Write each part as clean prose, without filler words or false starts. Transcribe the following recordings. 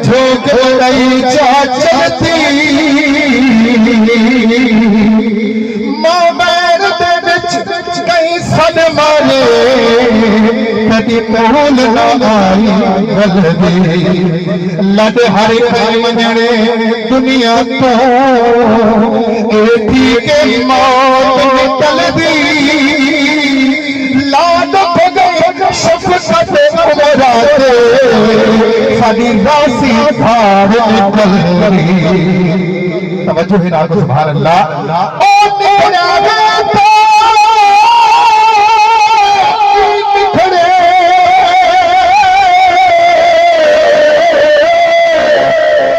झोंक लड़ाई चलती मां बैर दे विच कई सन मारे कदी कोल ना आई गलदी लड़ हर कई मंजणे दुनिया तो एठी के मौत निकलदी लाड भगे शफकत उमराते साडी रासी भार निकलदी तवज्जो है ना सुभान अल्लाह ओ तेरा बेटा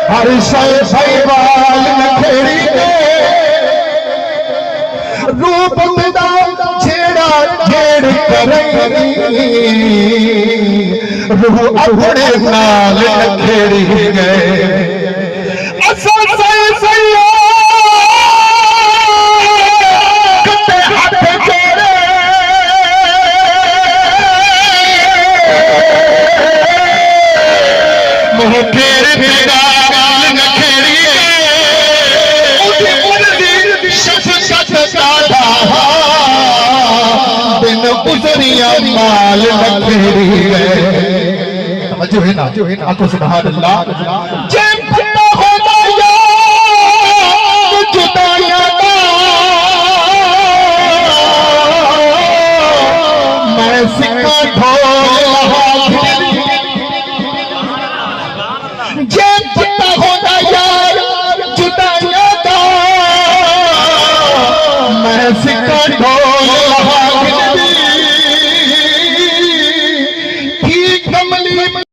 हर शय भैवाल नखेड़ी ने रूप पिता छेड़ा छेड़ करेंगी रूह अपने नाल नखेड़ी गए असल सही सही कते हाथ जोड़े मुँह फेर फेरा गुजरिया माल नखेड़ी गए तवज्जो है ना आको सुभान अल्लाह जब पता होगा यार जुदाइयां दा मैं सिक्का ढोल जब पता होगा यार जुदाइयां दा मैं सिक्का ढोल